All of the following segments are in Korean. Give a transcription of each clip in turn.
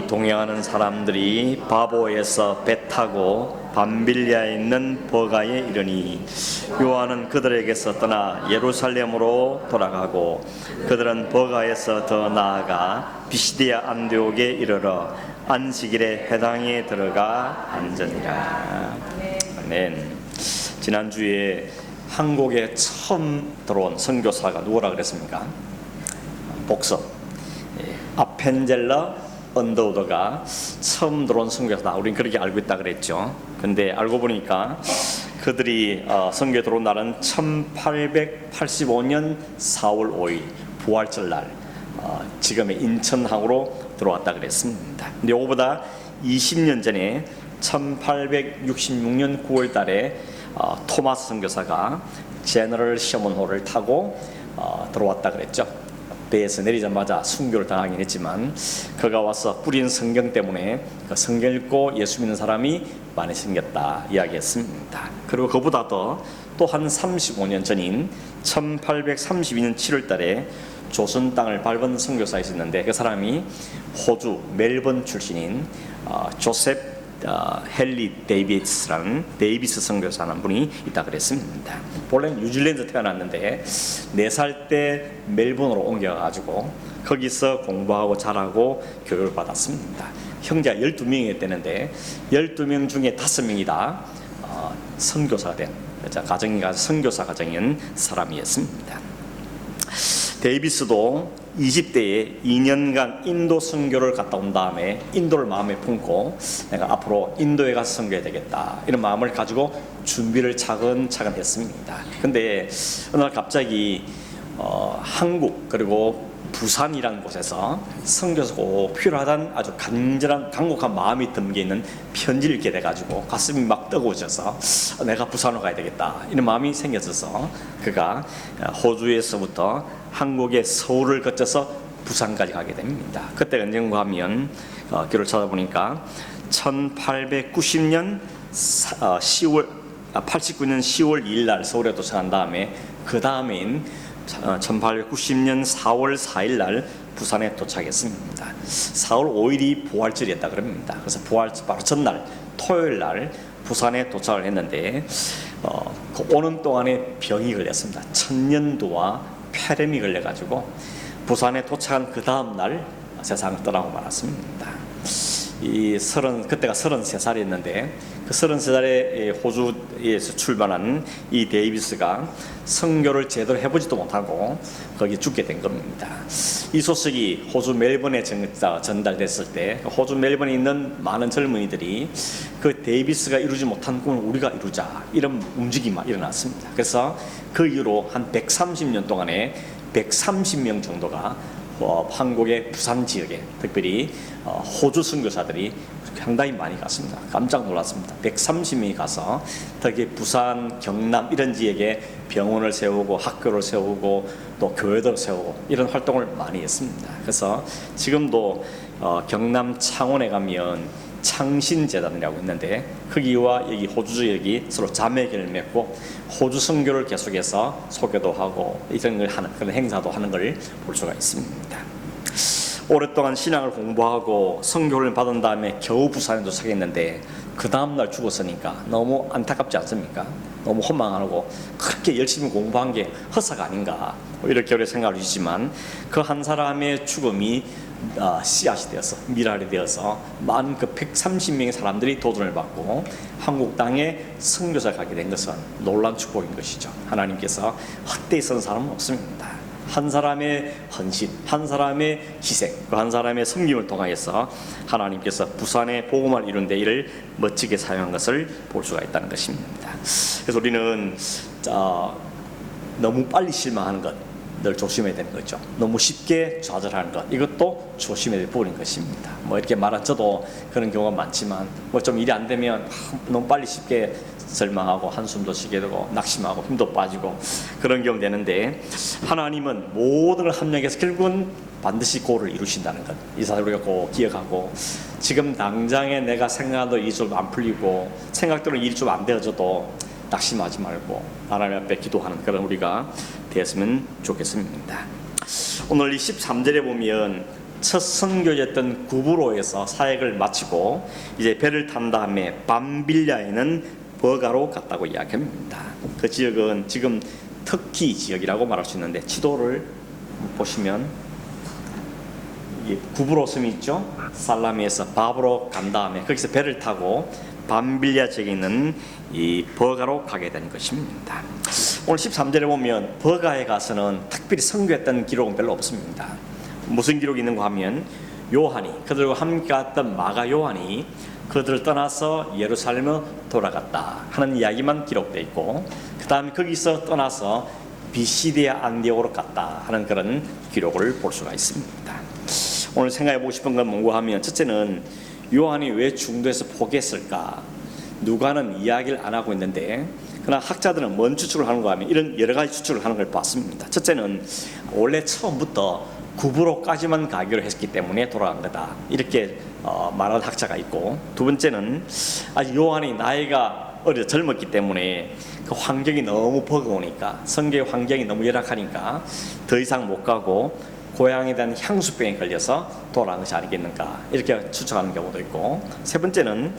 동행하는 사람들이 바보에서 배 타고 밤빌리아에 있는 버가에 이르니 요한은 그들에게서 떠나 예루살렘으로 돌아가고 그들은 버가에서 더 나아가 비시디아 안디옥에 이르러 안식일에 회당에 들어가 앉으니라. 아멘. 지난주에 한국에 처음 들어온 선교사가 누구라 그랬습니까? 복서 아펜젤러 언더우드가 처음 들어온 선교사다. 우리는 그렇게 알고 있다 그랬죠. 근데 알고 보니까 그들이 선교에 들어온 날은 1885년 4월 5일 부활절 날 지금의 인천항으로 들어왔다 그랬습니다. 근데 이거보다 20년 전에 1866년 9월 달에 토마스 선교사가 제너럴 셔먼호를 타고 들어왔다 그랬죠. 배에서 내리자마자 순교를 당하긴 했지만 그가 와서 뿌린 성경 때문에 그 성경 읽고 예수 믿는 사람이 많이 생겼다 이야기했습니다. 그리고 그보다 또 한 35년 전인 1832년 7월 달에 조선 땅을 밟은 선교사가 있었는데 그 사람이 호주 멜번 출신인 조셉 헨리 데이비스라는 데이비스 선교사라는 분이 있다 그랬습니다. 본래는 뉴질랜드 태어났는데 4살 때 멜번으로 옮겨가지고 거기서 공부하고 자라고 교육을 받았습니다. 형제가 12명이 되는데 12명 중에 5명이 다 선교사가 된 선교사 가정인 사람이었습니다. 데이비스도 20대에 2년간 인도 선교를 갔다 온 다음에 인도를 마음에 품고 내가 앞으로 인도에 가서 선교해야 되겠다 이런 마음을 가지고 준비를 차근차근 했습니다. 근데 어느 날 갑자기 한국 그리고 부산이라는 곳에서 선교사가 꼭 필요하다는 아주 간절한 강곡한 마음이 담겨 있는 편지를 읽게 돼가지고 가슴이 막 뜨거워져서 내가 부산으로 가야 되겠다 이런 마음이 생겼어서 그가 호주에서부터 한국의 서울을 거쳐서 부산까지 가게 됩니다. 그때 언젠가 하면 기록을 찾아보니까 1890년 10월 89년 10월 2일 날 서울에 도착한 다음에 그 다음인 1890년 4월 4일 날 부산에 도착했습니다. 4월 5일이 부활절이었다 그럽니다. 그래서 부활절 바로 전날 토요일 날 부산에 도착을 했는데 그 오는 동안에 병이 걸렸습니다. 천년두와 폐렴이 걸려가지고 부산에 도착한 그 다음 날 세상을 떠나고 말았습니다. 그때가 33살이었는데 그 33살에 호주에서 출발한 이 데이비스가 선교를 제대로 해보지도 못하고 거기 죽게 된 겁니다. 이 소식이 호주 멜번에 전달됐을 때 호주 멜번에 있는 많은 젊은이들이 그 데이비스가 이루지 못한 꿈을 우리가 이루자 이런 움직임이 일어났습니다. 그래서 그 이후로 한 130년 동안에 130명 정도가 한국의 부산 지역에 특별히 호주 선교사들이 상당히 많이 갔습니다. 깜짝 놀랐습니다. 130명이 가서 특히 부산, 경남 이런 지역에 병원을 세우고 학교를 세우고 또 교회도 세우고 이런 활동을 많이 했습니다. 그래서 지금도 경남 창원에 가면 창신재단이라고 있는데 거기와 여기 호주 지역이 서로 자매결을 맺고 호주 선교를 계속해서 소개도 하고 이런 걸 하는 그런 행사도 하는 걸 볼 수가 있습니다. 오랫동안 신앙을 공부하고 선교를 받은 다음에 겨우 부산에 도착했는데 그 다음날 죽었으니까 너무 안타깝지 않습니까? 너무 허망하고 그렇게 열심히 공부한 게 허사가 아닌가 이렇게 우리가 생각을 주지만 그 한 사람의 죽음이 씨앗이 되어서 미랄이 되어서 많은 그 130명의 사람들이 도전을 받고 한국 땅에 선교사 가게 된 것은 놀라운 축복인 것이죠. 하나님께서 헛되이 쓴 사람은 없습니다. 한 사람의 헌신, 한 사람의 희생, 한 사람의 섬김을 통하여서 하나님께서 부산의 복음을 이룬 데 이를 멋지게 사용한 것을 볼 수가 있다는 것입니다. 그래서 우리는 너무 빨리 실망하는 것 늘 조심해야 되는 거죠. 너무 쉽게 좌절하는 것 이것도 조심해야 될 부분인 것입니다. 뭐 이렇게 말한 저도 그런 경우가 많지만 뭐 좀 일이 안 되면 너무 빨리 쉽게 절망하고 한숨도 쉬게 되고 낙심하고 힘도 빠지고 그런 경우 되는데 하나님은 모든 걸 합력해서 결국은 반드시 고를 이루신다는 것 이 사실 우리가 꼭 기억하고 지금 당장에 내가 생각하던 일이 좀 안 풀리고 생각대로 일이 좀 안 되어져도 낙심하지 말고 하나님 앞에 기도하는 그런 우리가 되었으면 좋겠습니다. 오늘 이 13절에 보면 첫 선교였던 구브로에서 사역을 마치고 이제 배를 탄 다음에 밤빌리아에는 버가로 갔다고 이야기합니다. 그 지역은 지금 터키 지역이라고 말할 수 있는데 지도를 보시면 구브로 섬이 있죠. 살라미에서 바브로 간 다음에 거기서 배를 타고 밤빌리아 지역에 있는 이 버가로 가게 되는 것입니다. 오늘 13절에 보면 버가에 가서는 특별히 선교했던 기록은 별로 없습니다. 무슨 기록이 있는가 하면 요한이 그들과 함께 갔던 마가 요한이 그들을 떠나서 예루살렘으로 돌아갔다 하는 이야기만 기록되어 있고, 그 다음에 거기서 떠나서 비시디아 안디옥으로 갔다 하는 그런 기록을 볼 수가 있습니다. 오늘 생각해 보고 싶은 건 뭔가 하면, 첫째는 요한이 왜 중도에서 포기했을까? 누가는 이야기를 안 하고 있는데, 그러나 학자들은 뭔 추측을 하는가 하면 이런 여러 가지 추측을 하는 걸 봤습니다. 첫째는 원래 처음부터 구브로까지만 가기로 했기 때문에 돌아간 거다, 이렇게 말하는 학자가 있고, 두 번째는 아직 요한이 나이가 젊었기 때문에 그 환경이 너무 버거우니까, 성경의 환경이 너무 열악하니까 더 이상 못 가고 고향에 대한 향수병에 걸려서 돌아간 것이 아니겠는가, 이렇게 추측하는 경우도 있고, 세 번째는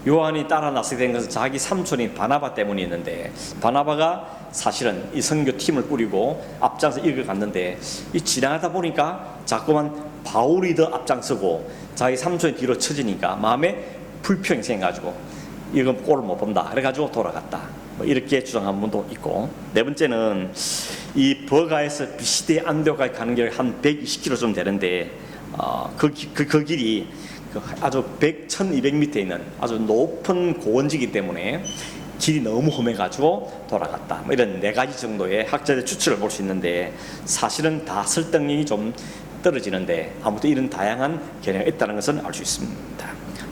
요한이 따라 나서게 된 것은 자기 삼촌인 바나바 때문이었는데, 바나바가 사실은 이 선교팀을 꾸리고 앞장서 이끌어갔는데, 이 지나가다 보니까 자꾸만 바울이 더 앞장서고 자기 삼촌이 뒤로 처지니까 마음에 불평이 생겨가지고 이건 꼴을 못 본다 그래가지고 돌아갔다, 이렇게 주장한 분도 있고, 네 번째는 이 버가에서 비시디아 안디옥까지 가는 길이 한 120km 좀 되는데 그 길이 아주 1200m 있는 아주 높은 고원지기 때문에 길이 너무 험해가지고 돌아갔다, 이런 네 가지 정도의 학자들의 추측을 볼 수 있는데, 사실은 다 설득력이 좀 떨어지는데 아무튼 이런 다양한 견해가 있다는 것은 알 수 있습니다.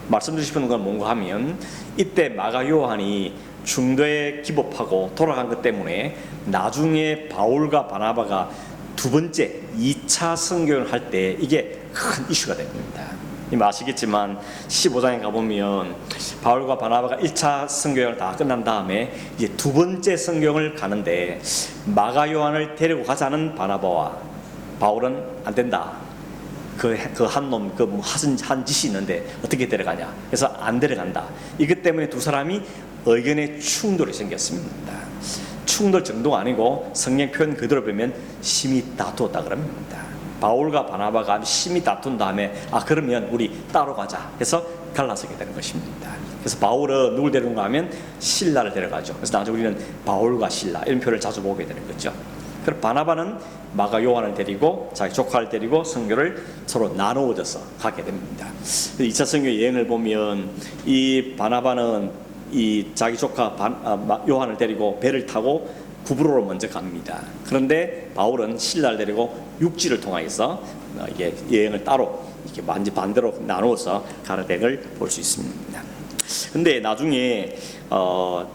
말씀드리고 싶은 건 뭔가 하면, 이때 마가 요한이 중도에 기복하고 돌아간 것 때문에 나중에 바울과 바나바가 두 번째 2차 선교를 할 때 이게 큰 이슈가 됩니다. 아시겠지만 15장에 가보면 바울과 바나바가 1차 선교를 다 끝난 다음에 이제 두 번째 선교를 가는데, 마가 요한을 데리고 가자는 바나바와 바울은 안 된다, 그 한 놈 한 짓이 있는데 어떻게 데려가냐, 그래서 안 데려간다. 이것 때문에 두 사람이 의견의 충돌이 생겼습니다. 충돌 정도가 아니고 성경 표현 그대로 보면 심히 다투었다 그럽니다. 바울과 바나바가 심히 다툰 다음에 그러면 우리 따로 가자 해서 갈라서게 되는 것입니다. 그래서 바울은 누굴 데려온가 하면 실라를 데려가죠. 그래서 나중에 우리는 바울과 실라 이런 표현을 자주 보게 되는 거죠. 그리고 바나바는 마가 요한을 데리고 자기 조카를 데리고 선교를 서로 나누어져서 가게 됩니다. 2차 선교 여행을 보면 이 바나바는 이 자기 조카 요한을 데리고 배를 타고 구브로로 먼저 갑니다. 그런데 바울은 신라를 데리고 육지를 통하여서 이게 여행을 따로 이렇게 완전 반대로 나누어서 가는 걸 볼 수 있습니다. 근데 나중에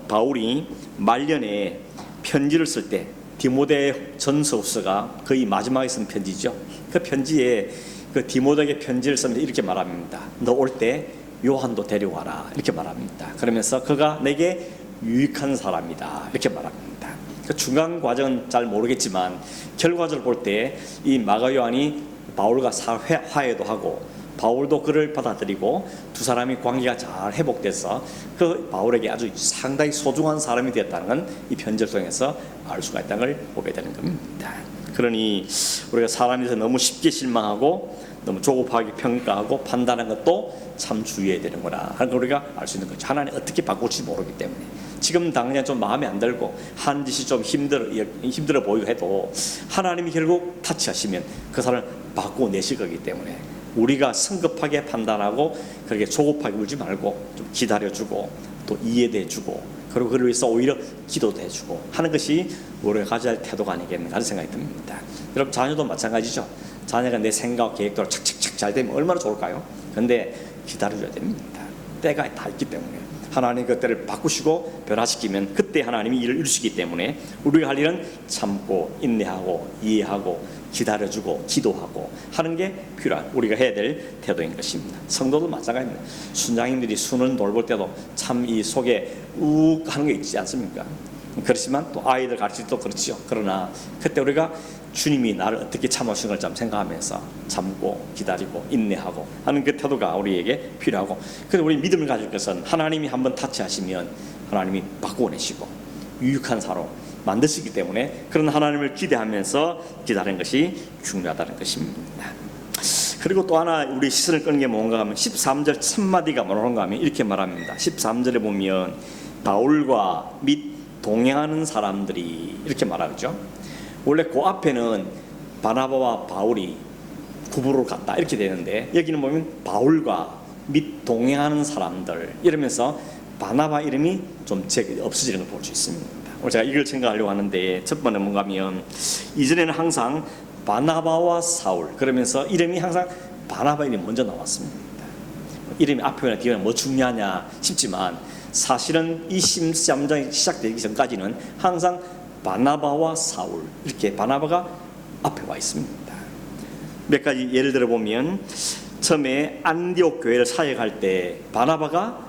바울이 말년에 편지를 쓸 때, 디모데 전서후서가 거의 마지막에 쓴 편지죠. 그 편지에 그 디모데에게 편지를 쓰면서 이렇게 말합니다. 너 올 때 요한도 데려와라, 이렇게 말합니다. 그러면서 그가 내게 유익한 사람이다, 이렇게 말합니다. 그 중간 과정은 잘 모르겠지만 결과적으로 볼 때 이 마가 요한이 바울과 화해도 하고 바울도 그를 받아들이고 두 사람이 관계가 잘 회복돼서 그 바울에게 아주 상당히 소중한 사람이 되었다는 건 이 편지를 통해서 알 수가 있다는 걸 보게 되는 겁니다. 그러니 우리가 사람에서 너무 쉽게 실망하고 너무 조급하게 평가하고 판단하는 것도 참 주의해야 되는구나 하는 걸 우리가 알 수 있는 거죠. 하나님 어떻게 바꿀지 모르기 때문에 지금 당장 좀 마음에 안 들고 한 짓이 좀 힘들어 보이고 해도 하나님이 결국 타치하시면 그 사람을 바꿔내실 거기 때문에 우리가 성급하게 판단하고 그렇게 조급하게 울지 말고 좀 기다려주고 또 이해도 해주고 그리고 그를 위해서 오히려 기도도 해주고 하는 것이 우리가 가져야 할 태도가 아니겠는가 하는 생각이 듭니다. 여러분 자녀도 마찬가지죠. 자녀가 내 생각 계획대로 착착착 잘 되면 얼마나 좋을까요? 그런데 기다려줘야 됩니다. 때가 다 있기 때문에 하나님 그때를 바꾸시고 변화시키면 그때 하나님이 일을 이루시기 때문에 우리가 할 일은 참고 인내하고 이해하고 기다려주고 기도하고 하는 게 필요한 우리가 해야 될 태도인 것입니다. 성도도 마찬가지입니다. 순장님들이 수는 돌볼 때도 참 이 속에 욱 하는 게 있지 않습니까? 그렇지만 또 아이들 가르칠 때도 그렇죠. 그러나 그때 우리가 주님이 나를 어떻게 참으시는 걸 좀 생각하면서 참고 기다리고 인내하고 하는 그 태도가 우리에게 필요하고, 그래서 우리 믿음을 가질 것은 하나님이 한번 타치하시면 하나님이 바꾸어내시고 유익한 사로 만드시기 때문에 그런 하나님을 기대하면서 기다리는 것이 중요하다는 것입니다. 그리고 또 하나 우리 시선을 끄는 게 뭔가 하면 13절 첫마디가 뭐라는가 하면 이렇게 말합니다. 13절에 보면 바울과 및 동행하는 사람들이 이렇게 말하죠. 원래 그 앞에는 바나바와 바울이 구부로 갔다 이렇게 되는데, 여기는 보면 바울과 및 동행하는 사람들 이러면서 바나바 이름이 좀 없어지는 걸 볼 수 있습니다. 오늘 제가 이걸 생각하려고 하는데, 첫 번째 뭔가 하면 이전에는 항상 바나바와 사울 그러면서 이름이 항상 바나바 이름이 먼저 나왔습니다. 이름이 앞에나 뒤에나 뭐 중요하냐 싶지만 사실은 이 13장이 시작되기 전까지는 항상 바나바와 사울 이렇게 바나바가 앞에 와 있습니다. 몇 가지 예를 들어 보면, 처음에 안디옥 교회를 사역할 때 바나바가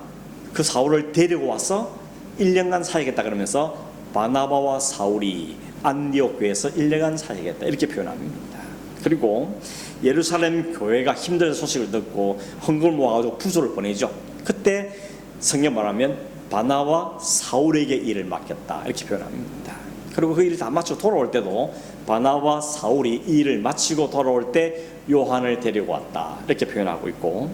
그 사울을 데리고 와서 1년간 사역했다 그러면서 바나바와 사울이 안디옥 교회에서 1년간 사역했다 이렇게 표현합니다. 그리고 예루살렘 교회가 힘든 소식을 듣고 헌금을 모아가지고 부조를 보내죠. 그때 성경 말하면 바나바와 사울에게 일을 맡겼다 이렇게 표현합니다. 그리고 그 일을 다 마치고 돌아올 때도 바나바와 사울이 이 일을 마치고 돌아올 때 요한을 데리고 왔다 이렇게 표현하고 있고,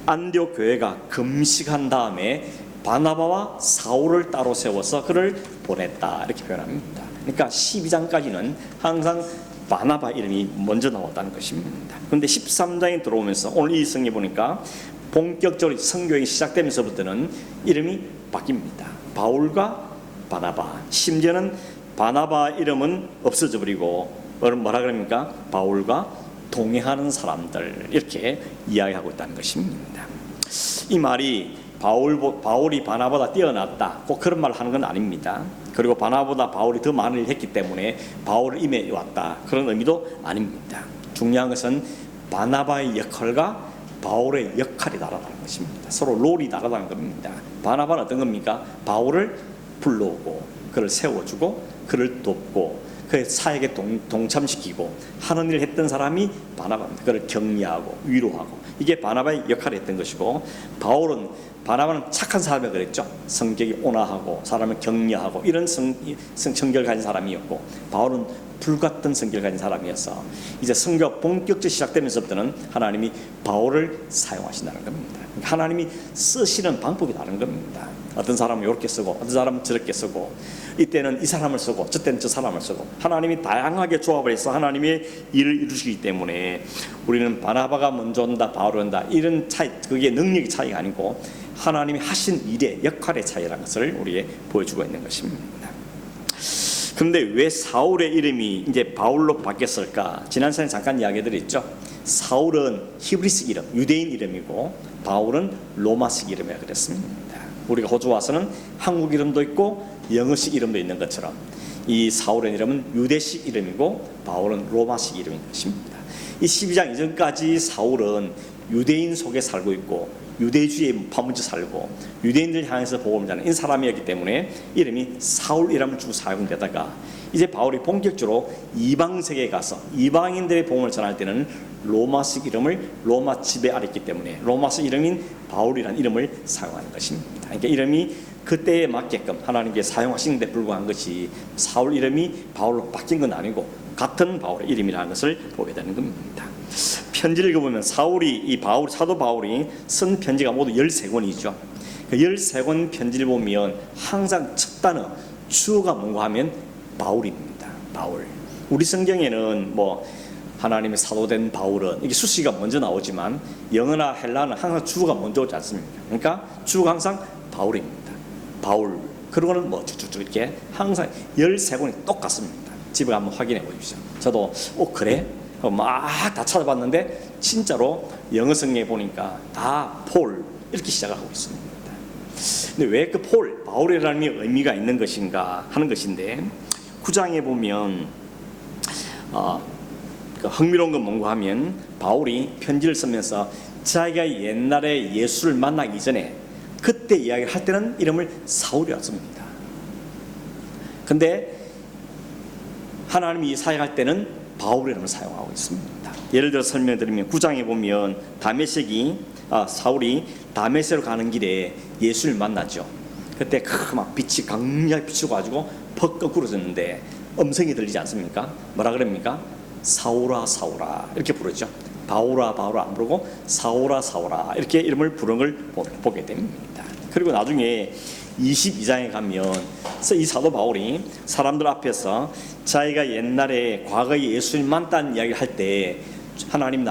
안디옥 교회가 금식한 다음에 바나바와 사울을 따로 세워서 그를 보냈다 이렇게 표현합니다. 그러니까 12장까지는 항상 바나바 이름이 먼저 나왔다는 것입니다. 그런데 13장에 들어오면서 오늘 이 성경에 보니까 본격적으로 성경이 시작되면서부터는 이름이 바뀝니다. 바울과 바나바, 심지어는 바나바 이름은 없어져 버리고 뭐라 그럽니까? 바울과 동행하는 사람들 이렇게 이야기하고 있다는 것입니다. 이 말이 바울이 바나바보다 뛰어났다 꼭 그런 말을 하는 건 아닙니다. 그리고 바나바보다 바울이 더 많은 일을 했기 때문에 바울을 임해 왔다 그런 의미도 아닙니다. 중요한 것은 바나바의 역할과 바울의 역할이 다르다는 것입니다. 서로 롤이 다르다는 겁니다. 바나바는 어떤 겁니까? 바울을 불러오고 그를 세워주고 그를 돕고 그의 사역에 동참시키고 하는 일을 했던 사람이 바나바입니다. 그를 격려하고 위로하고, 이게 바나바의 역할을 했던 것이고, 바나바는 착한 사람이 그랬죠. 성격이 온화하고 사람을 격려하고 이런 성격을 가진 사람이었고, 바울은 불같은 성격을 가진 사람이어서 이제 성교가 본격적으로 시작되면서부터는 하나님이 바울을 사용하신다는 겁니다. 하나님이 쓰시는 방법이 다른 겁니다. 어떤 사람은 이렇게 쓰고 어떤 사람은 저렇게 쓰고, 이때는 이 사람을 쓰고 저때는 저 사람을 쓰고, 하나님이 다양하게 조합을 해서 하나님의 일을 이루시기 때문에 우리는 바나바가 먼저 온다 바울이 온다 이런 차이, 그게 능력의 차이가 아니고 하나님이 하신 일의 역할의 차이라는 것을 우리에게 보여주고 있는 것입니다. 그런데 왜 사울의 이름이 이제 바울로 바뀌었을까? 지난 시간에 잠깐 이야기드렸죠. 사울은 히브리식 이름, 유대인 이름이고 바울은 로마식 이름이라 그랬습니다. 우리가 호주 와서는 한국 이름도 있고 영어식 이름도 있는 것처럼 이 사울의 이름은 유대식 이름이고 바울은 로마식 이름인 것입니다. 이 12장 이전까지 사울은 유대인 속에 살고 있고 유대주의에 파묻혀 살고 유대인들 향해서 복음을 전하는 사람이었기 때문에 이름이 사울 이름을 주고 사용되다가, 이제 바울이 본격적으로 이방 세계에 가서 이방인들의 복음을 전할 때는 로마식 이름을 로마 지배 아래 있기 때문에 로마식 이름인 바울이라는 이름을 사용하는 것입니다. 그러니까 이름이 그때에 맞게끔 하나님께 사용하시는 데 불과한 것이 사울 이름이 바울로 바뀐 건 아니고 같은 바울의 이름이라는 것을 보게 되는 겁니다. 편지를 읽어보면 사도 바울이 쓴 편지가 모두 13권이죠. 그 13권 편지를 보면 항상 첫 단어 주어가 뭔가 하면 바울입니다. 바울. 우리 성경에는 뭐 하나님의 사도된 바울은 이게 수식가 먼저 나오지만 영어나 헬라는 항상 주어가 먼저 오지 않습니까? 그러니까 주어가 항상 바울입니다. 바울. 그러고는 뭐 쭉쭉쭉 이렇게 항상 13권이 똑같습니다. 집에 한번 확인해 보십시오. 저도 그래? 막 다 찾아봤는데 진짜로 영어 성경에 보니까 다 폴 이렇게 시작하고 있습니다. 근데 왜 그 폴, 바울이라는 의미가 있는 것인가 하는 것인데, 9장에 보면 흥미로운 건 뭔가 하면 바울이 편지를 쓰면서 자기가 옛날에 예수를 만나기 전에 그때 이야기를 할 때는 이름을 사울이었습니다. 근데 하나님이 사역할 때는 바울의 이름을 사용하고 있습니다. 예를 들어 설명드리면 9장에 보면 사울이 다메섹으로 가는 길에 예수를 만나죠. 그때 막 빛이 강렬하게 비추어가지고 퍽 거꾸로졌는데 음성이 들리지 않습니까? 뭐라 그럽니까? 사울아 사울아 이렇게 부르죠. 바울아 바울아 안 부르고 사울아 사울아 이렇게 이름을 부르는 걸 보게 됩니다. 그리고 나중에 22장에 가면 이 사도 바울이 사람들 앞에서 자기가 옛날에 과거에 예수님 만났다는 이야기를 할 때 하나님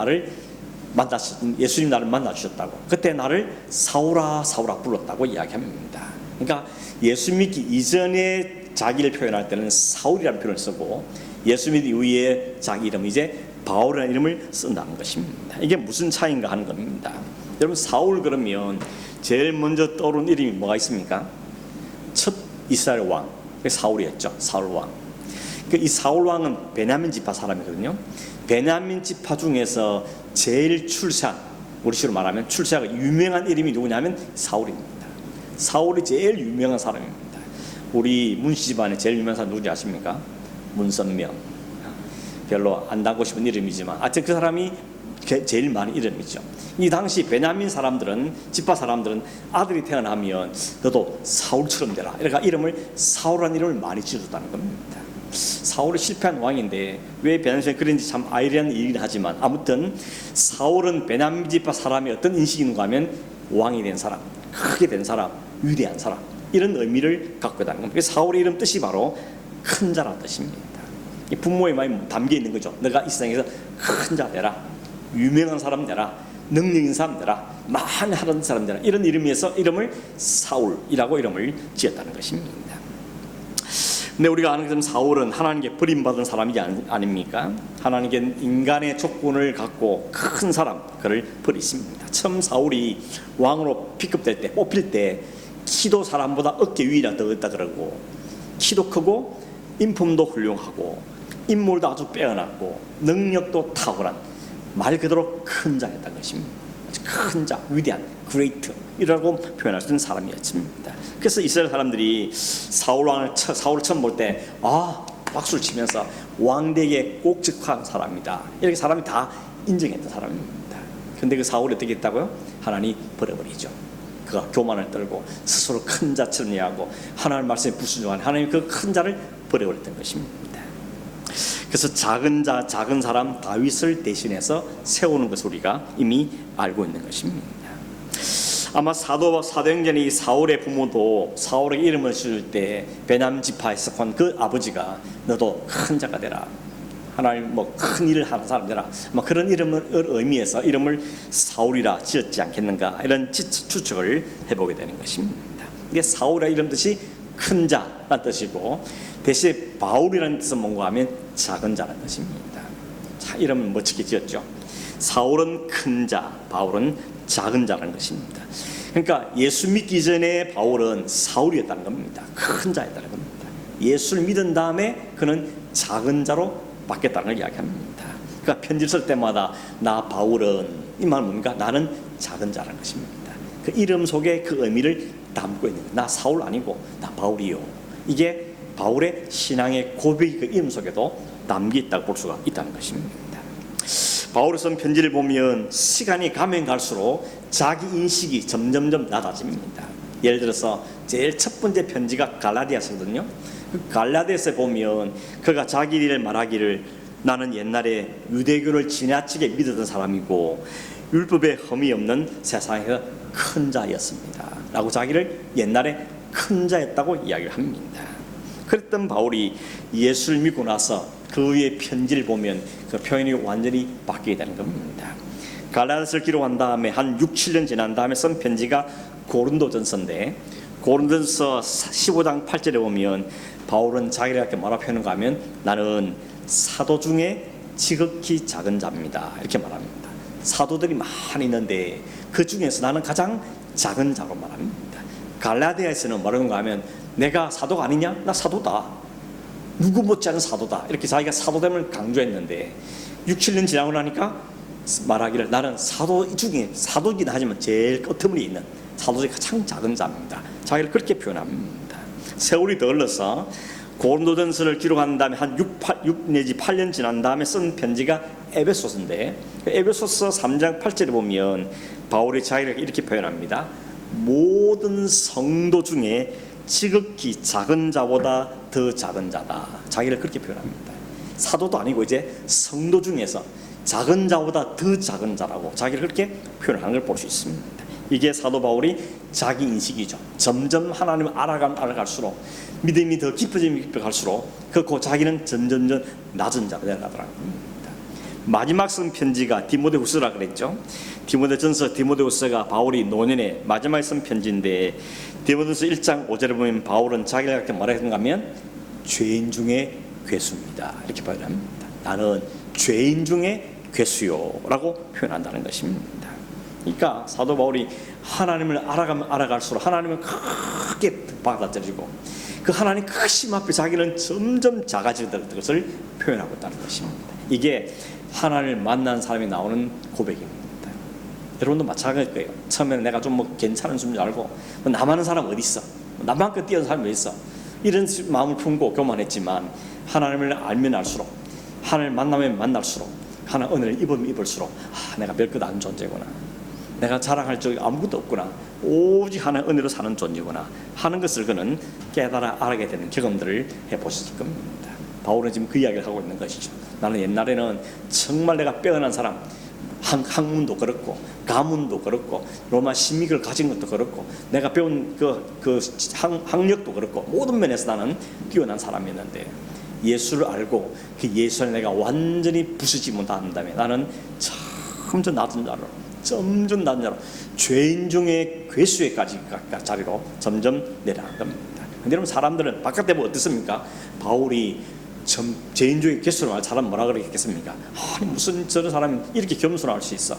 예수님 나를 만나 주셨다고, 그때 나를 사울아 사울아 불렀다고 이야기합니다. 그러니까 예수 믿기 이전에 자기를 표현할 때는 사울이라는 표현을 쓰고 예수 믿기 이후에 자기 이름 이제 바울이라는 이름을 쓴다는 것입니다. 이게 무슨 차이인가 하는 겁니다. 여러분 사울 그러면 제일 먼저 떠오르는 이름이 뭐가 있습니까? 첫 이스라엘 왕 사울이었죠. 사울 왕. 이 사울 왕은 베냐민 지파 사람이거든요. 베냐민 지파 중에서 제일 우리식으로 말하면 출세하고 유명한 이름이 누구냐면 사울입니다. 사울이 제일 유명한 사람입니다. 우리 문씨 집안에 제일 유명한 사람 누구지 아십니까? 문선명. 별로 안 나고 싶은 이름이지만 하여튼 그 사람이 제일 많은 이름이죠. 이 당시 베냐민 사람들은, 지파 사람들은 아들이 태어나면 너도 사울처럼 되라, 그러니까 이름을 사울이라는 이름을 많이 지어줬다는 겁니다. 사울이 실패한 왕인데 왜 베냐민이 그런지 참 아이러니한 일이긴 하지만 아무튼 사울은 베냐민 지파 사람이 어떤 인식이 있는가 하면 왕이 된 사람, 크게 된 사람, 위대한 사람, 이런 의미를 갖고 있다는 겁니다. 사울의 이름 뜻이 바로 큰 자라는 뜻입니다. 부모의 마음이 담겨 있는 거죠. 너가 이 세상에서 큰 자 되라, 유명한 사람 되라, 능력 있는 사람 되라, 많이 하는 사람 되라, 이런 이름에서 이름을 사울이라고 이름을 지었다는 것입니다. 근데 우리가 아는 것처럼 사울은 하나님께 버림받은 사람이 아닙니까? 하나님께 인간의 조건을 갖고 큰 사람, 그를 버리십니다. 처음 사울이 왕으로 픽업될 때, 뽑힐 때 키도 사람보다 어깨 위나 더 있다 그러고, 키도 크고 인품도 훌륭하고 인물도 아주 빼어났고 능력도 탁월한, 말 그대로 큰 자였다는 것입니다. 큰 자, 위대한, great 이라고 표현할 수 있는 사람이었습니다. 그래서 이스라엘 사람들이 사울을 처음 볼 때 박수를 치면서 왕대에게 꼭 즉한 사람이다, 이렇게 사람이 다 인정했던 사람입니다. 그런데 그 사울이 어떻게 했다고요? 하나님 버려버리죠. 그가 교만을 떨고 스스로 큰 자처럼 이해하고 하나님 말씀에 불순종한 하나님 그 큰 자를 버려버렸던 것입니다. 그래서 작은 사람 다윗을 대신해서 세우는 것을 우리가 이미 알고 있는 것입니다. 아마 사도행전의 사울의 부모도 사울에게 이름을 지을 때 베냐민 지파에서 온 그 아버지가 너도 큰 자가 되라, 하나님 큰 일을 하는 사람 되라, 그런 이름을 의미해서 이름을 사울이라 지었지 않겠는가, 이런 추측을 해보게 되는 것입니다. 이게 사울의 이름 뜻이 큰 자라는 뜻이고, 대신에 바울이라는 뜻은 뭔가 하면 작은 자라는 뜻입니다. 이름은 멋지게 지었죠. 사울은 큰 자, 바울은 작은 자라는 것입니다. 그러니까 예수 믿기 전에 바울은 사울이었다는 겁니다. 큰 자였다는 겁니다. 예수를 믿은 다음에 그는 작은 자로 바뀌었다는 걸 이야기합니다. 그러니까 편지를 쓸 때마다 나 바울은, 이 말은 뭡니까? 나는 작은 자라는 것입니다. 그 이름 속에 그 의미를 담고 있는 거예요. 나 사울 아니고 나 바울이요. 이게 바울의 신앙의 고백이 그 이름 속에도 담겨 있다고 볼 수가 있다는 것입니다. 바울이 쓴 편지를 보면 시간이 가면 갈수록 자기 인식이 점점점 낮아집니다. 예를 들어서 제일 첫 번째 편지가 갈라디아서거든요. 그 갈라디아서에 보면 그가 자기 일을 말하기를 나는 옛날에 유대교를 지나치게 믿었던 사람이고 율법에 흠이 없는 세상에서 큰 자였습니다 라고 자기를 옛날에 큰 자였다고 이야기를 합니다. 그랬던 바울이 예수를 믿고 나서 그 위에 편지를 보면 그 표현이 완전히 바뀌게 되는 겁니다. 갈라디아서를 기록한 다음에 한 6, 7년 지난 다음에 쓴 편지가 고린도전서인데, 고린도전서 15장 8절에 보면 바울은 자기를 이렇게 뭐라 표현하는가 하면 나는 사도 중에 지극히 작은 자입니다 이렇게 말합니다. 사도들이 많이 있는데 그 중에서 나는 가장 작은 자로 말합니다. 갈라디아에서는 뭐라는가 하면 내가 사도가 아니냐? 나 사도다. 누구 못지않은 사도다. 이렇게 자기가 사도됨을 강조했는데 6, 7년 지나고 나니까 말하기를 나는 사도 중에 사도이긴 하지만 제일 끄트머리에 있는 사도 중에 가장 작은 자입니다. 자기를 그렇게 표현합니다. 세월이 더 흘러서 고린도전서를 기록한 다음에 한 6 내지 8년 지난 다음에 쓴 편지가 에베소서인데, 에베소서 3장 8절에 보면 바울이 자기를 이렇게 표현합니다. 모든 성도 중에 지극히 작은 자보다 더 작은 자다. 자기를 그렇게 표현합니다. 사도도 아니고 이제 성도 중에서 작은 자보다 더 작은 자라고 자기를 그렇게 표현하는 걸 볼 수 있습니다. 이게 사도 바울이 자기 인식이죠. 점점 하나님을 알아갈수록, 믿음이 더 깊어갈수록 그 자기는 점점 낮은 자로 내려가더라는 겁니다. 마지막 쓴 편지가 디모데후서라 그랬죠. 디모데전서, 디모데후서가 바울이 노년에 마지막에 쓴 편지인데, 디모데전서 1장 5절에 보면 바울은 자기가 그렇게 뭐라 했는가 하면 죄인 중에 괴수입니다. 이렇게 표현합니다. 나는 죄인 중에 괴수요라고 표현한다는 것입니다. 그러니까 사도 바울이 하나님을 알아가면 알아갈수록 하나님을 크게 받아들이고 그 하나님 크심 앞에 자기는 점점 작아지는 것을 표현하고 있다는 것입니다. 이게 하나님을 만난 사람이 나오는 고백입니다. 여러분도 마찬가지일 거예요. 처음에는 내가 좀 괜찮은 줄 알고 나만 하는 사람 어디 있어? 나만큼 뛰어난 사람이 어디 있어? 이런 마음을 품고 교만했지만 하나님을 알면 알수록, 하나님을 만나면 만날수록, 하나님 은혜를 입으면 입을수록 내가 별것 아닌 존재구나, 내가 자랑할 적이 아무것도 없구나, 오직 하나님 은혜로 사는 존재구나 하는 것을 그는 깨달아 알게 되는 경험들을 해보셨을 겁니다. 바울은 지금 그 이야기를 하고 있는 것이죠. 나는 옛날에는 정말 내가 빼어난 사람, 학문도 그렇고 가문도 그렇고 로마 신민을 가진 것도 그렇고 내가 배운 그 학력도 그렇고 모든 면에서 나는 뛰어난 사람이었는데, 예수를 알고 그 예수를 내가 완전히 부수지 못한다면 나는 점점 낮은 자로 죄인 중에 괴수에까지 자리로 점점 내려간 겁니다. 근데 여러분, 사람들은 바깥에 보면 어떻습니까? 바울이 죄인 중에 괴수로 말 사람 뭐라 그러겠습니까? 아니 무슨 저런 사람이 이렇게 겸손할 수 있어?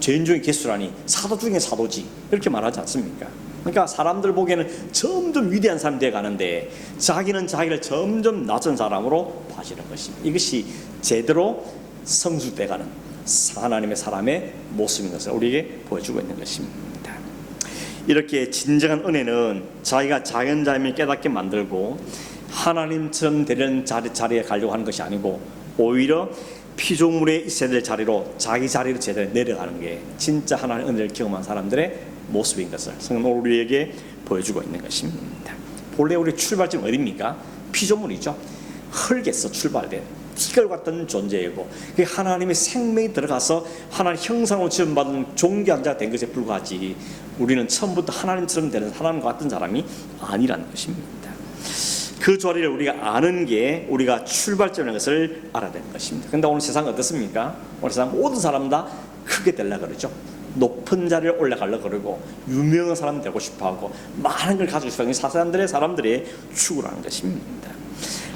죄인 중에 괴수라니 사도 중에 사도지, 이렇게 말하지 않습니까? 그러니까 사람들 보기에는 점점 위대한 사람이 되어 가는데 자기는 자기를 점점 낮은 사람으로 봐지는 것입니다. 이것이 제대로 성숙돼가는 하나님의 사람의 모습인 것을 우리에게 보여주고 있는 것입니다. 이렇게 진정한 은혜는 자기가 작은 자임을 깨닫게 만들고 하나님처럼 되는 자리에 가려고 하는 것이 아니고, 오히려 피조물에 있어야 될 자리로 자기 자리로 제대로 내려가는 게 진짜 하나님의 은혜를 경험한 사람들의 모습인 것을 성경은 우리에게 보여주고 있는 것입니다. 본래 우리 출발점 어디입니까? 피조물이죠. 흙에서 출발된 피결 같은 존재이고, 그 하나님의 생명이 들어가서 하나님 형상으로 지음받은 존귀한 자가 된 것에 불과하지, 우리는 처음부터 하나님처럼 되는 하나님과 같은 사람이 아니라는 것입니다. 그 자리를 우리가 아는 게 우리가 출발점인 것을 알아야 되는 것입니다. 그런데 오늘 세상은 어떻습니까? 오늘 세상 모든 사람 다 크게 되려고 그러죠. 높은 자리에 올라가려고 그러고 유명한 사람 되고 싶어하고 많은 걸 가지고 싶어하는 사람들의 추구라는 것입니다.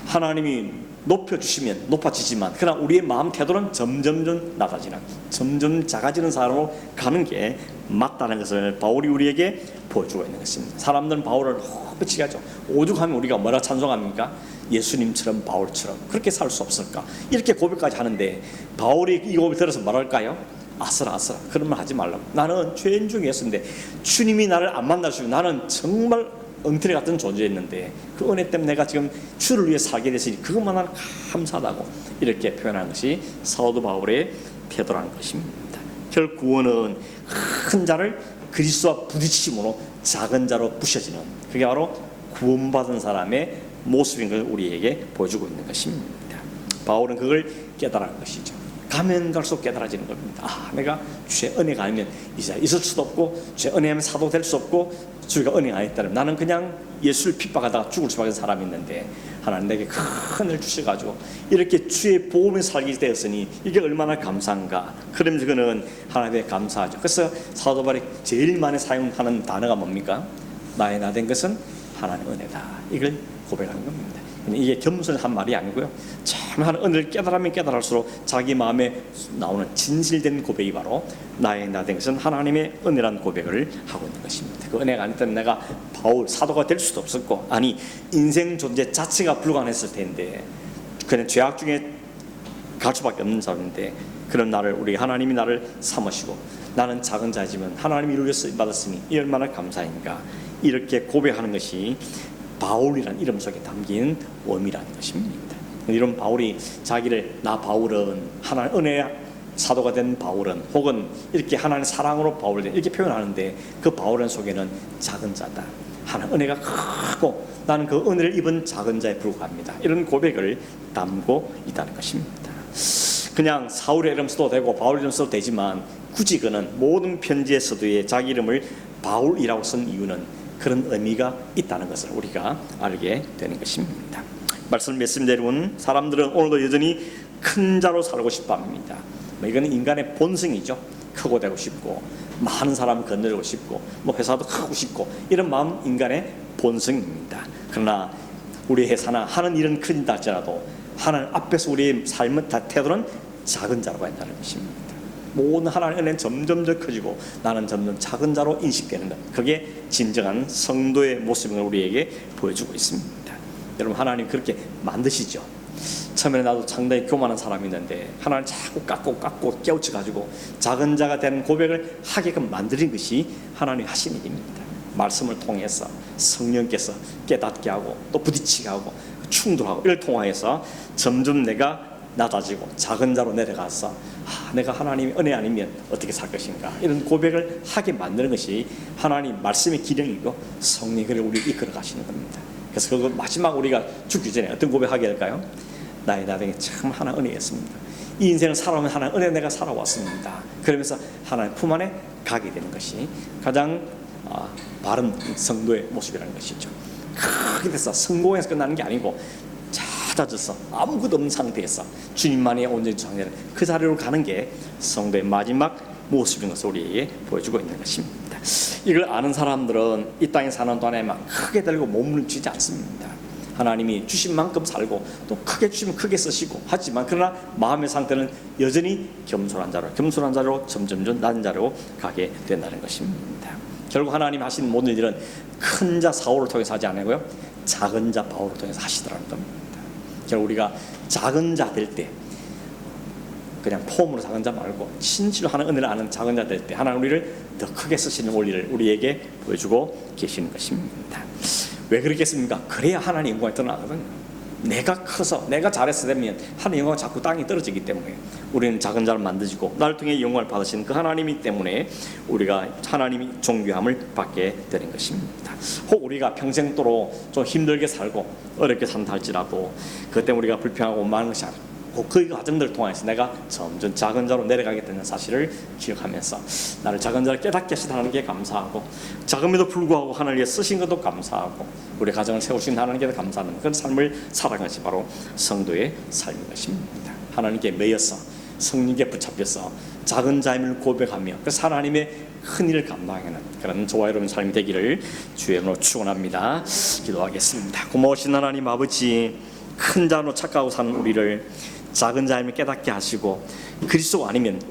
하나님이 높여주시면 높아지지만 그러나 우리의 마음 태도는 점점 낮아지는, 점점 작아지는 사람으로 가는 게 맞다는 것을 바울이 우리에게 보여주고 있는 것입니다. 사람들은 바울을 호흡치게 하죠. 오죽하면 우리가 뭐라 찬송합니까? 예수님처럼 바울처럼 그렇게 살 수 없을까? 이렇게 고백까지 하는데 바울이 이 고백 들어서 뭐랄까요? 아슬아 그런 말 하지 말라고. 나는 죄인 중에 예수인데 주님이 나를 안 만나주시면 나는 정말 엉터리 같은 존재였는데 그 은혜 때문에 내가 지금 주를 위해 살게 됐으니 그것만 나는 감사하다고 이렇게 표현하는 것이 사도 바울의 태도라는 것입니다. 결국 구원은 큰 자를 그리스도와 부딪힘으로 작은 자로 부셔지는, 그게 바로 구원받은 사람의 모습인 걸 우리에게 보여주고 있는 것입니다. 바울은 그걸 깨달은 것이죠. 가면 갈수록 깨달아지는 겁니다. 내가 주의 은혜가 아니면 이제 있을 수도 없고, 주의 은혜하면 사도 될 수 없고, 주가 은혜가 아니었다면 나는 그냥 예수를 핍박하다가 죽을 수밖에 사람이 있는데 하나님 내게 큰 은혜를 주셔가지고 이렇게 주의 보험에 살게 되었으니 이게 얼마나 감사한가. 그러면서 그는 하나님께 감사하죠. 그래서 사도 바울이 제일 많이 사용하는 단어가 뭡니까? 나의 나 된 것은 하나님 은혜다. 이걸 고백하는 겁니다. 이게 겸손한 말이 아니고요, 참 하나님 은혜를 깨달으면 깨달을수록 자기 마음에 나오는 진실된 고백이 바로 나의 나 된 것은 하나님의 은혜라는 고백을 하고 있는 것입니다. 그 은혜가 아니었다면 내가 바울 사도가 될 수도 없었고, 아니 인생 존재 자체가 불가능했을 텐데, 그냥 죄악 중에 갈 수밖에 없는 사람인데 그런 나를 우리 하나님이 나를 삼으시고 나는 작은 자지만 하나님이 이루려 받았으니 이 얼마나 감사인가. 이렇게 고백하는 것이 바울이라는 이름 속에 담긴 의미라는 것입니다. 이런 바울이 자기를 나 바울은 하나님 은혜 사도가 된 바울은 혹은 이렇게 하나님의 사랑으로 바울된 이렇게 표현하는데 그 바울은 속에는 작은 자다. 하나님 은혜가 크고 나는 그 은혜를 입은 작은 자에 불과합니다. 이런 고백을 담고 있다는 것입니다. 그냥 사울의 이름 써도 되고 바울 이름 써도 되지만 굳이 그는 모든 편지의 서두에 자기 이름을 바울이라고 쓴 이유는 그런 의미가 있다는 것을 우리가 알게 되는 것입니다. 말씀을 맺습니다. 여러분, 사람들은 오늘도 여전히 큰 자로 살고 싶어 합니다. 이건 인간의 본성이죠. 크고 되고 싶고 많은 사람 건드리고 싶고 회사도 크고 싶고 이런 마음 인간의 본성입니다. 그러나 우리의 회사나 하는 일은 큰다 할지라도 하나님 앞에서 우리의 삶의 태도는 작은 자라고 한다는 것입니다. 모든 하나님의 은혜는 점점 더 커지고 나는 점점 작은 자로 인식되는 것, 그게 진정한 성도의 모습을 우리에게 보여주고 있습니다. 여러분, 하나님 그렇게 만드시죠. 처음에 나도 상당히 교만한 사람이 있는데 하나님 자꾸 깎고 깨우쳐가지고 작은 자가 되는 고백을 하게끔 만드는 것이 하나님이 하신 일입니다. 말씀을 통해서 성령께서 깨닫게 하고 또 부딪히게 하고 충돌하고 이를 통하여서 점점 내가 낮아지고 작은 자로 내려가서 내가 하나님의 은혜 아니면 어떻게 살 것인가 이런 고백을 하게 만드는 것이 하나님 말씀의 기능이고 성령이 그를 우리를 이끌어 가시는 겁니다. 그래서 그 마지막 우리가 죽기 전에 어떤 고백하게 될까요? 나의 나중에 참 하나님 은혜였습니다. 이 인생을 살아오면 하나님 은혜 내가 살아왔습니다. 그러면서 하나님 품 안에 가게 되는 것이 가장 바른 성도의 모습이라는 것이죠. 크게 돼서 성공해서 끝나는 게 아니고 찾아져서 아무것도 없는 상태에서 주님만이 온전히 정리하는 그 자리로 가는 게 성도의 마지막 모습인 것을 우리에게 보여주고 있는 것입니다. 이걸 아는 사람들은 이 땅에 사는 동안에 막 크게 들고 몸을 쥐지 않습니다. 하나님이 주신 만큼 살고 또 크게 주시면 크게 쓰시고 하지만 그러나 마음의 상태는 여전히 겸손한 자로 점점 낮은 자로 가게 된다는 것입니다. 결국 하나님 하시는 모든 일은 큰 자 사울을 통해서 하지 않고요, 작은 자 바울을 통해서 하시더라는 겁니다. 결국 우리가 작은 자 될 때, 그냥 폼으로 작은 자 말고 진실로 하는 은혜를 아는 작은 자 될 때 하나님 우리를 더 크게 쓰시는 원리를 우리에게 보여주고 계시는 것입니다. 왜 그렇겠습니까? 그래야 하나님 영광이 드러나거든요. 내가 커서 내가 잘해서 되면 하나님 영광이 자꾸 땅에 떨어지기 때문에 우리는 작은 자를 만드시고 나를 통해 영광을 받으시는 그 하나님이기 때문에 우리가 하나님이 존귀함을 받게 되는 것입니다. 혹 우리가 평생도록 좀 힘들게 살고 어렵게 산다 할지라도 그것 때문에 우리가 불평하고 원망하는 것이 아니고 그 과정들을 통해서 내가 점점 작은 자로 내려가게 되는 사실을 기억하면서 나를 작은 자를 깨닫게 하시다는 게 감사하고 작음에도 불구하고 하나님께 쓰신 것도 감사하고 우리 가정을 세우신 하나님께 감사하는 그런 삶을 살아가는 것이 바로 성도의 삶인 것입니다. 하나님께 매여서 성령께 붙잡혀서 작은 자임을 고백하며 그래서 하나님의 큰 일을 감당하는 그런 저와 여러분 삶이 되기를 주의 이름으로 축원합니다. 기도하겠습니다. 고마우신 하나님 아버지, 큰 자로 착각하고 사는 우리를 작은 자임을 깨닫게 하시고 그리스도 아니면 우리